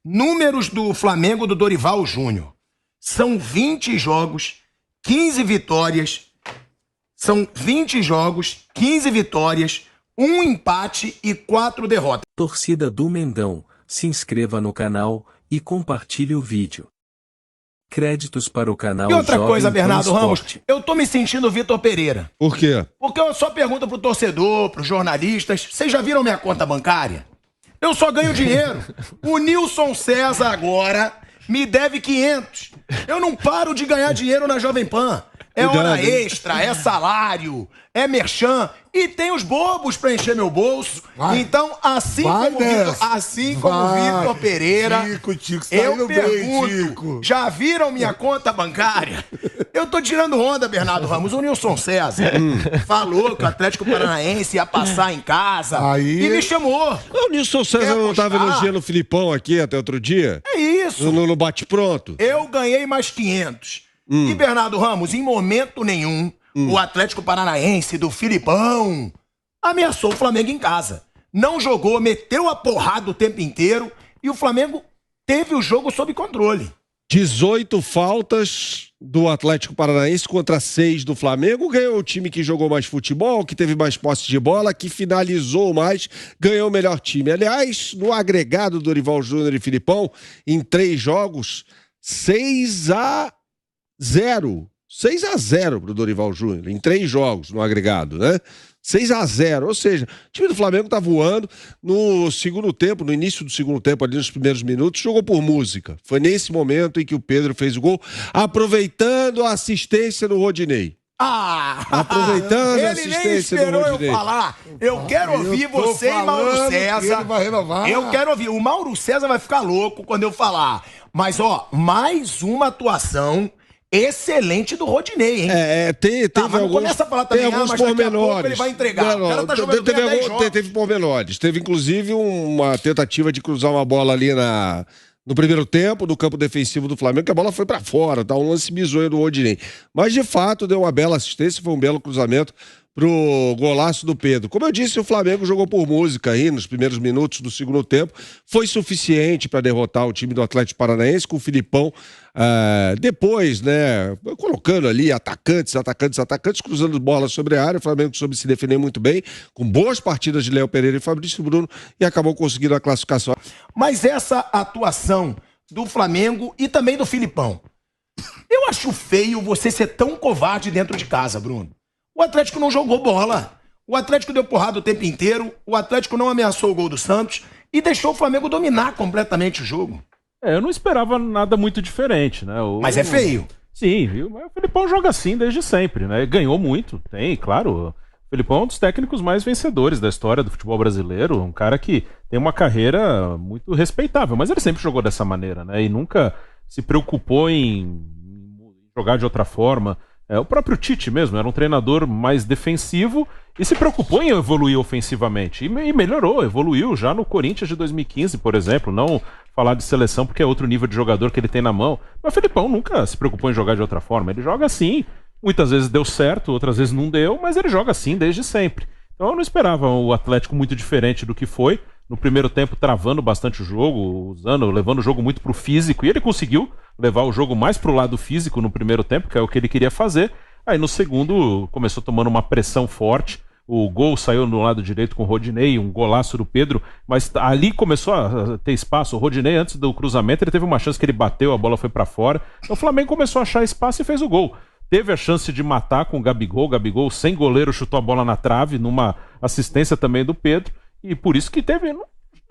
números do Flamengo do Dorival Júnior. São 20 jogos, 15 vitórias. São 20 jogos, 15 vitórias, 1 empate e 4 derrotas. Torcida do Mengão, se inscreva no canal e compartilhe o vídeo. Créditos para o canal. E outra Jovem coisa, Bernardo Transporte. Ramos, eu tô me sentindo Vitor Pereira. Por quê? Porque eu só pergunto pro torcedor, pros jornalistas, vocês já viram minha conta bancária? Eu só ganho dinheiro. O Nilson César agora me deve 500. Eu não paro de ganhar dinheiro na Jovem Pan. É hora extra, é salário, é merchan. E tem os bobos pra encher meu bolso. Vai. Então, como o Vitor Pereira, Tico, eu pergunto, já viram minha conta bancária? Eu tô tirando onda, Bernardo Ramos. O Nilson César falou que o Atlético Paranaense ia passar em casa e me chamou. O Nilson César não tava elogiando o Filipão aqui até outro dia? É isso. No bate-pronto? Eu ganhei mais 500. E, Bernardo Ramos, em momento nenhum, o Atlético Paranaense do Filipão ameaçou o Flamengo em casa. Não jogou, meteu a porrada o tempo inteiro e o Flamengo teve o jogo sob controle. 18 faltas do Atlético Paranaense contra 6 do Flamengo. Ganhou o time que jogou mais futebol, que teve mais posse de bola, que finalizou mais, ganhou o melhor time. Aliás, no agregado do Dorival Júnior e Filipão, em 3 jogos, 6-0. 6-0 pro Dorival Júnior, em 3 jogos no agregado, né? 6-0, ou seja, o time do Flamengo tá voando. No segundo tempo, no início do segundo tempo, ali nos primeiros minutos, jogou por música. Foi nesse momento em que o Pedro fez o gol, aproveitando a assistência do Rodinei. Aproveitando a assistência do Rodinei. Ele nem esperou eu falar. Eu quero ouvir você e Mauro César. Ele vai renovar. Eu quero ouvir. O Mauro César vai ficar louco quando eu falar. Mas, ó, mais uma atuação excelente do Rodinei, hein? Teve alguns, começa a falar também, alguns mas daqui a pouco pormenores. ele vai entregar. Não, O cara tá jogando bem há 10 jogos. Teve pormenores. Teve, inclusive, uma tentativa de cruzar uma bola ali no primeiro tempo, do campo defensivo do Flamengo, que a bola foi pra fora, tá? Um lance bizonho do Rodinei. Mas, de fato, deu uma bela assistência, foi um belo cruzamento pro golaço do Pedro. Como eu disse, o Flamengo jogou por música aí nos primeiros minutos do segundo tempo. Foi suficiente para derrotar o time do Atlético Paranaense com o Filipão. Depois, né, colocando ali atacantes, cruzando bolas sobre a área. O Flamengo soube se defender muito bem, com boas partidas de Léo Pereira e Fabrício Bruno, e acabou conseguindo a classificação. Mas essa atuação do Flamengo e também do Filipão, eu acho feio você ser tão covarde dentro de casa, Bruno. O Atlético não jogou bola. O Atlético deu porrada o tempo inteiro. O Atlético não ameaçou o gol do Santos e deixou o Flamengo dominar completamente o jogo. Eu não esperava nada muito diferente, né? Mas é feio. Sim, viu? Mas o Filipão joga assim desde sempre, né? Ganhou muito, tem, claro. O Filipão é um dos técnicos mais vencedores da história do futebol brasileiro. Um cara que tem uma carreira muito respeitável, mas ele sempre jogou dessa maneira, né? E nunca se preocupou em jogar de outra forma. O próprio Tite mesmo era um treinador mais defensivo e se preocupou em evoluir ofensivamente. E melhorou, evoluiu já no Corinthians de 2015, por exemplo. Não falar de seleção porque é outro nível de jogador que ele tem na mão. Mas o Filipão nunca se preocupou em jogar de outra forma. Ele joga assim, muitas vezes deu certo, outras vezes não deu, mas ele joga assim desde sempre. Então eu não esperava o Atlético muito diferente do que foi. No primeiro tempo travando bastante o jogo, levando o jogo muito pro físico, e ele conseguiu levar o jogo mais pro lado físico no primeiro tempo, que é o que ele queria fazer. Aí no segundo começou tomando uma pressão forte, o gol saiu no lado direito com o Rodinei, um golaço do Pedro, mas ali começou a ter espaço. O Rodinei, antes do cruzamento, ele teve uma chance que ele bateu, a bola foi para fora. Então o Flamengo começou a achar espaço e fez o gol. Teve a chance de matar com o Gabigol sem goleiro, chutou a bola na trave, numa assistência também do Pedro. E por isso que teve, não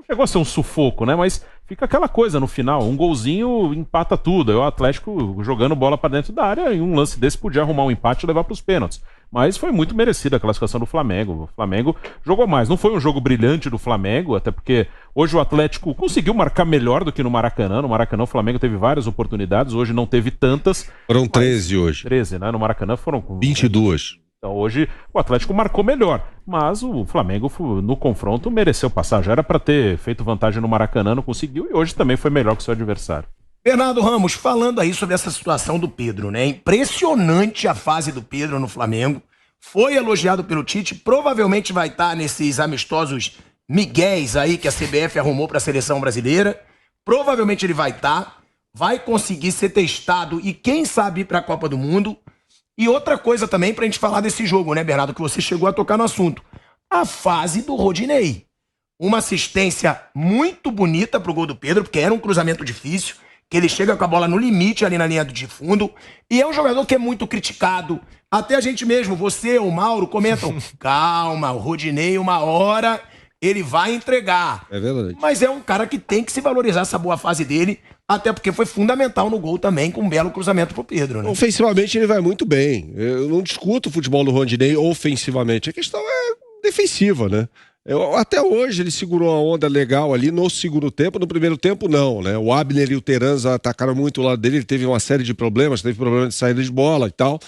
chegou a ser um sufoco, né? Mas fica aquela coisa no final, um golzinho empata tudo. Aí o Atlético jogando bola para dentro da área, e um lance desse podia arrumar um empate e levar para os pênaltis. Mas foi muito merecida a classificação do Flamengo. O Flamengo jogou mais. Não foi um jogo brilhante do Flamengo, até porque hoje o Atlético conseguiu marcar melhor do que no Maracanã. No Maracanã o Flamengo teve várias oportunidades, hoje não teve tantas. Foram 13 hoje. 13, né? No Maracanã foram 22. Então hoje o Atlético marcou melhor, mas o Flamengo no confronto mereceu passar. Já era para ter feito vantagem no Maracanã, não conseguiu, e hoje também foi melhor que o seu adversário. Bernardo Ramos, falando aí sobre essa situação do Pedro, né? Impressionante a fase do Pedro no Flamengo. Foi elogiado pelo Tite, provavelmente vai estar nesses amistosos miguéis aí que a CBF arrumou para a seleção brasileira. Provavelmente ele vai estar, vai conseguir ser testado e quem sabe ir para a Copa do Mundo. E outra coisa também pra gente falar desse jogo, né, Bernardo, que você chegou a tocar no assunto. A fase do Rodinei. Uma assistência muito bonita pro gol do Pedro, porque era um cruzamento difícil, que ele chega com a bola no limite ali na linha de fundo, e é um jogador que é muito criticado. Até a gente mesmo, você, o Mauro, comentam, calma, o Rodinei uma hora ele vai entregar. É verdade. Mas é um cara que tem que se valorizar essa boa fase dele, até porque foi fundamental no gol também, com um belo cruzamento pro Pedro, né? Ofensivamente ele vai muito bem. Eu não discuto o futebol do Rodinei ofensivamente. A questão é defensiva, né? Até hoje ele segurou uma onda legal ali no segundo tempo, no primeiro tempo não, né? O Abner e o Teranza atacaram muito o lado dele, ele teve uma série de problemas, teve problema de saída de bola e tal.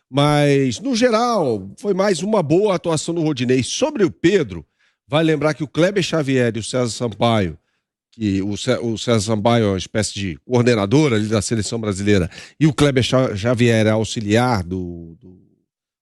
Mas, no geral, foi mais uma boa atuação do Rodinei. Sobre o Pedro, vai lembrar que o Kleber Xavier e o César Sampaio, que o César Sampaio é uma espécie de coordenador ali da seleção brasileira, e o Kleber Xavier é auxiliar o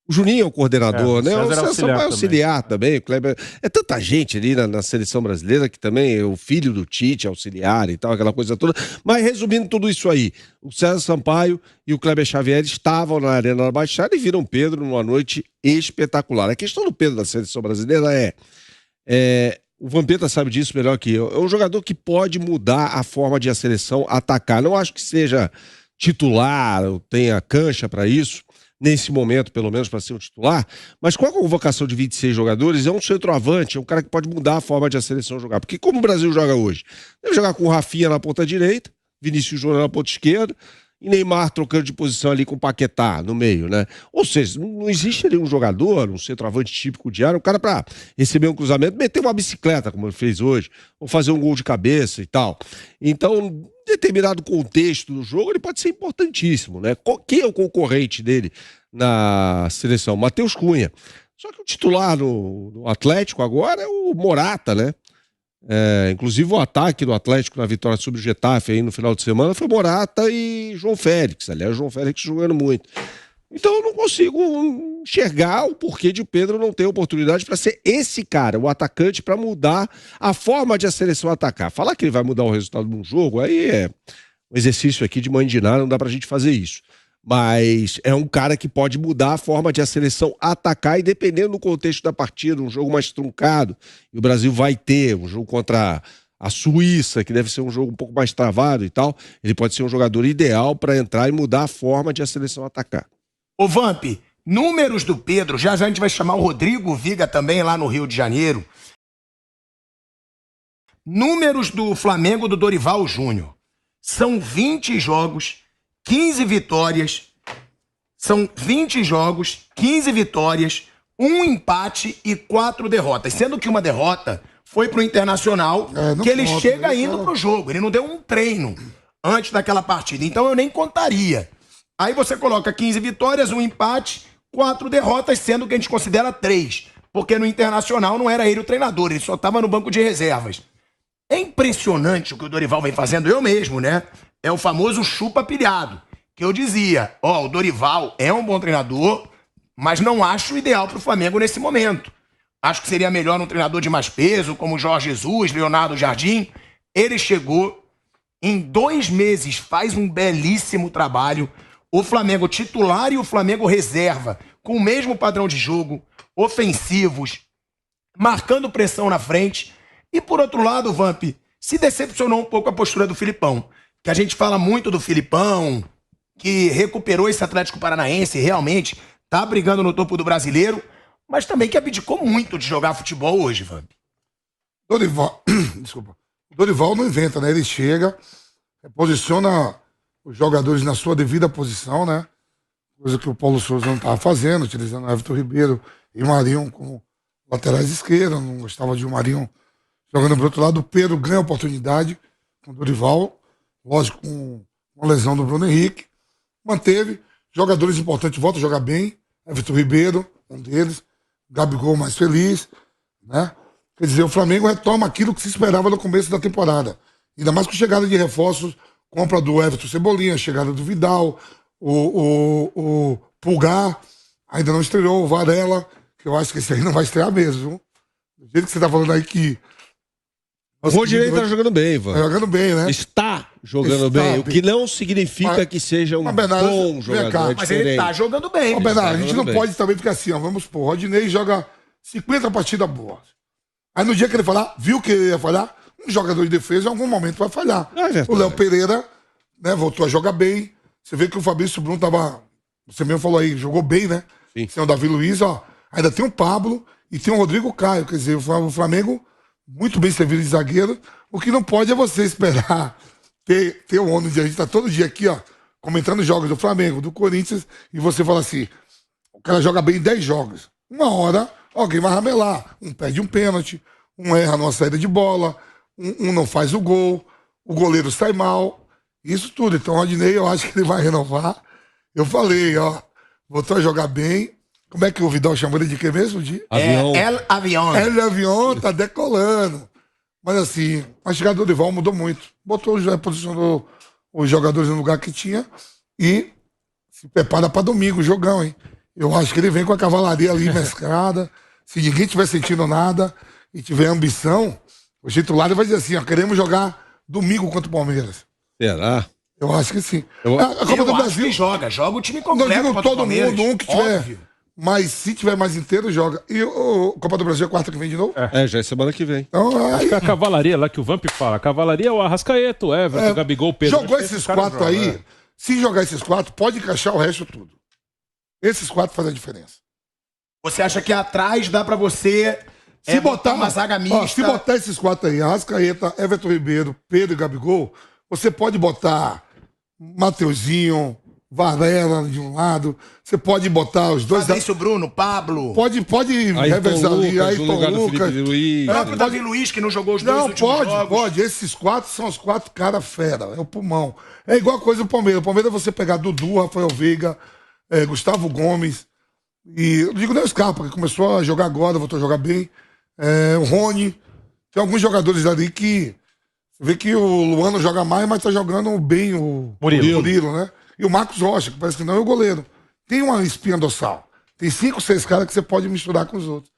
Juninho é o coordenador, né? O César Sampaio é auxiliar também. O Kleber... É tanta gente ali na seleção brasileira que também é o filho do Tite, auxiliar e tal, aquela coisa toda. Mas resumindo tudo isso aí, o César Sampaio e o Kleber Xavier estavam na Arena da Baixada e viram Pedro numa noite espetacular. A questão do Pedro da seleção brasileira o Vampeta sabe disso melhor que eu. É um jogador que pode mudar a forma de a seleção atacar. Não acho que seja titular ou tenha cancha para isso, nesse momento, pelo menos, para ser um titular, mas com a convocação de 26 jogadores, é um centroavante, é um cara que pode mudar a forma de a seleção jogar. Porque como o Brasil joga hoje? Deve jogar com o Rafinha na ponta direita, Vinícius Júnior na ponta esquerda, e Neymar trocando de posição ali com o Paquetá no meio, né? Ou seja, não existe ali um jogador, um centroavante típico de área, um cara para receber um cruzamento, meter uma bicicleta, como ele fez hoje, ou fazer um gol de cabeça e tal. Então, em determinado contexto do jogo, ele pode ser importantíssimo, né? Quem é o concorrente dele na seleção? Matheus Cunha. Só que o titular no Atlético agora é o Morata, né? Inclusive o ataque do Atlético na vitória sobre o Getafe aí no final de semana foi Morata e João Félix. Aliás, o João Félix jogando muito. Então eu não consigo enxergar o porquê de Pedro não ter oportunidade para ser esse cara, o atacante, para mudar a forma de a seleção atacar. Falar que ele vai mudar o resultado de um jogo, aí é um exercício aqui de mandinar, não dá pra gente fazer isso. Mas é um cara que pode mudar a forma de a seleção atacar e dependendo do contexto da partida, um jogo mais truncado, e o Brasil vai ter um jogo contra a Suíça, que deve ser um jogo um pouco mais travado e tal, ele pode ser um jogador ideal para entrar e mudar a forma de a seleção atacar. Ô Vamp, números do Pedro, já a gente vai chamar o Rodrigo Viga também lá no Rio de Janeiro. Números do Flamengo do Dorival Júnior. São 20 jogos, 15 vitórias, são 20 jogos, 15 vitórias, 1 empate e 4 derrotas. Sendo que uma derrota foi pro Internacional, que ele chega indo pro jogo. Ele não deu um treino antes daquela partida. Então eu nem contaria. Aí você coloca 15 vitórias, 1 empate, 4 derrotas, sendo que a gente considera 3. Porque no Internacional não era ele o treinador, ele só estava no banco de reservas. É impressionante o que o Dorival vem fazendo, eu mesmo, né? É o famoso chupa-pilhado, que eu dizia, o Dorival é um bom treinador, mas não acho o ideal pro Flamengo nesse momento. Acho que seria melhor um treinador de mais peso, como Jorge Jesus, Leonardo Jardim. Ele chegou, em 2 meses, faz um belíssimo trabalho. O Flamengo titular e o Flamengo reserva, com o mesmo padrão de jogo, ofensivos, marcando pressão na frente. E por outro lado, Vamp, se decepcionou um pouco a postura do Filipão. Que a gente fala muito do Filipão, que recuperou esse Atlético Paranaense, realmente tá brigando no topo do Brasileiro, mas também que abdicou muito de jogar futebol hoje, Vamp. Dorival, desculpa. Dorival não inventa, né? Ele chega, posiciona os jogadores na sua devida posição, né? Coisa que o Paulo Souza não estava fazendo, utilizando o Everton Ribeiro e o Marinho como laterais esquerdos. Não gostava de o Marinho jogando pro outro lado. O Pedro ganha oportunidade com o Dorival, lógico, com a lesão do Bruno Henrique. Manteve jogadores importantes, volta a jogar bem. Everton Ribeiro, um deles. Gabigol mais feliz, né? Quer dizer, o Flamengo retoma aquilo que se esperava no começo da temporada. Ainda mais com chegada de reforços, compra do Everton Cebolinha, chegada do Vidal, o Pulgar, ainda não estreou, o Varela, que eu acho que esse aí não vai estrear mesmo. Do jeito que você tá falando aí que O Rodinei tá jogando bem, Ivan. Tá jogando bem, né? Está jogando bem, o que não significa que seja um bom jogador. Mas ele tá jogando bem. Ô, Bernardo, a gente não pode também ficar assim, ó. Vamos supor, o Rodinei joga 50 partidas boas. Aí no dia que ele falar, viu que ele ia falhar, um jogador de defesa em algum momento vai falhar. O Léo Pereira, né, voltou a jogar bem. Você vê que o Fabrício Bruno tava... Você mesmo falou aí, jogou bem, né? Sim. Tem o Davi Luiz, ó. Ainda tem o Pablo e tem o Rodrigo Caio. Quer dizer, o Flamengo muito bem servido de zagueiro. O que não pode é você esperar ter o ônibus. A gente tá todo dia aqui, ó, comentando jogos do Flamengo, do Corinthians, e você fala assim, o cara joga bem 10 jogos. Uma hora, alguém vai ramelar. Um perde um pênalti, um erra numa saída de bola, um não faz o gol, o goleiro sai mal. Isso tudo. Então o Rodinei, eu acho que ele vai renovar. Eu falei, ó, voltou a jogar bem. Como é que o Vidal chamou ele de quê mesmo? De Avião. El Avião. El Avião tá decolando. Mas assim, a chegada do Dorival mudou muito. Posicionou os jogadores no lugar que tinha e se prepara para domingo, jogão, hein? Eu acho que ele vem com a cavalaria ali mesclada. Se ninguém tiver sentindo nada e tiver ambição, o titular vai dizer assim, ó, queremos jogar domingo contra o Palmeiras. Será? Eu acho que sim. A Copa do Brasil joga o time completo. Não digo todo mundo, um que tiver. Óbvio. Mas se tiver mais inteiro, joga. E o Copa do Brasil é quarta que vem de novo? Já é semana que vem. Então, Acho que a cavalaria lá que o Vamp fala. A cavalaria é o Arrascaeta, o Everton, o Gabigol, o Pedro. Jogou esses quatro aí. Se jogar esses quatro, pode encaixar o resto tudo. Esses quatro fazem a diferença. Você acha que atrás dá pra você Se botar uma zaga mista? Ó, se botar esses quatro aí, Arrascaeta, Everton Ribeiro, Pedro e Gabigol, você pode botar Mateuzinho, Varela de um lado, você pode botar os dois... Fabrício Bruno, Pablo. Pode revezar ali, Ayrton Lucas. O próprio Davi Luiz, que não jogou os dois últimos jogos. Pode. Esses quatro são os quatro caras fera, é o pulmão. É igual a coisa do Palmeiras. O Palmeiras você pegar Dudu, Rafael Veiga, Gustavo Gomes, e eu digo nem o Scarpa, que começou a jogar agora, voltou a jogar bem, o Rony. Tem alguns jogadores ali que... Você vê que o Luan não joga mais, mas tá jogando bem o Murilo, né? E o Marcos Rocha, que parece que não é o goleiro. Tem uma espinha dorsal. Tem 5, 6 caras que você pode misturar com os outros.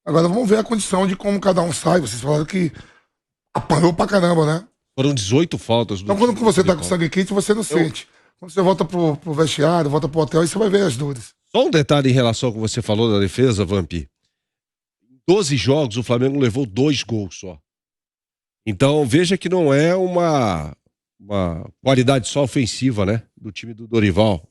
Agora vamos ver a condição de como cada um sai. Vocês falaram que apanhou pra caramba, né? Foram 18 faltas. Então quando você tá com sangue quente, você não sente. Quando você volta pro vestiário, volta pro hotel, aí você vai ver as dores. Só um detalhe em relação ao que você falou da defesa, Vamp. Em 12 jogos, o Flamengo levou 2 gols só. Então, veja que não é uma qualidade só ofensiva, né? Do time do Dorival.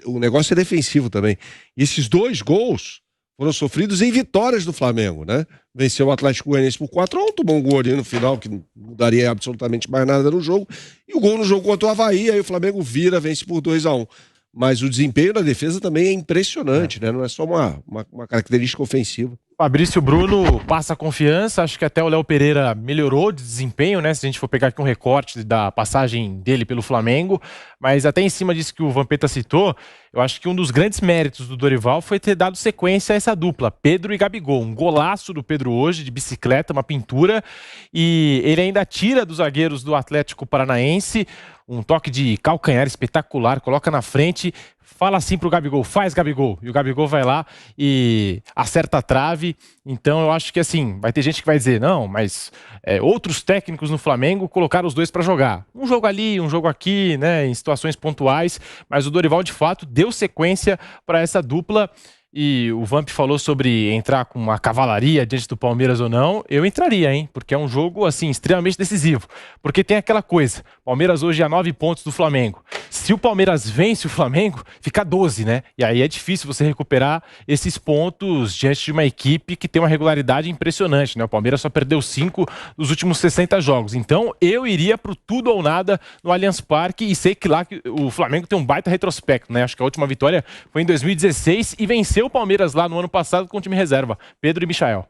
O negócio é defensivo também. E esses 2 gols foram sofridos em vitórias do Flamengo, né? Venceu o Atlético Goianiense por 4-1, tomou um gol ali no final, que não mudaria absolutamente mais nada no jogo. E o gol no jogo contra o Avaí, aí o Flamengo vira, vence por 2-1. Mas o desempenho da defesa também é impressionante, né? Não é só uma característica ofensiva. Fabrício Bruno passa confiança, acho que até o Léo Pereira melhorou de desempenho, né? Se a gente for pegar aqui um recorte da passagem dele pelo Flamengo, mas até em cima disso que o Vampeta citou, eu acho que um dos grandes méritos do Dorival foi ter dado sequência a essa dupla, Pedro e Gabigol. Um golaço do Pedro hoje, de bicicleta, uma pintura, e ele ainda tira dos zagueiros do Atlético Paranaense um toque de calcanhar espetacular, coloca na frente, fala assim pro Gabigol, faz Gabigol, e o Gabigol vai lá e acerta a trave. Então eu acho que assim, vai ter gente que vai dizer, não, mas outros técnicos no Flamengo colocaram os dois para jogar. Um jogo ali, um jogo aqui, né, em situações pontuais, mas o Dorival de fato deu sequência para essa dupla. E o Vamp falou sobre entrar com uma cavalaria diante do Palmeiras ou não. Eu entraria, hein? Porque é um jogo, assim, extremamente decisivo. Porque tem aquela coisa, Palmeiras hoje a 9 pontos do Flamengo. Se o Palmeiras vence o Flamengo, fica 12, né? E aí é difícil você recuperar esses pontos diante de uma equipe que tem uma regularidade impressionante, né? O Palmeiras só perdeu 5 dos últimos 60 jogos. Então, eu iria pro tudo ou nada no Allianz Parque e sei que lá o Flamengo tem um baita retrospecto, né? Acho que a última vitória foi em 2016 e venceu o Palmeiras lá no ano passado com o time reserva, Pedro e Michael.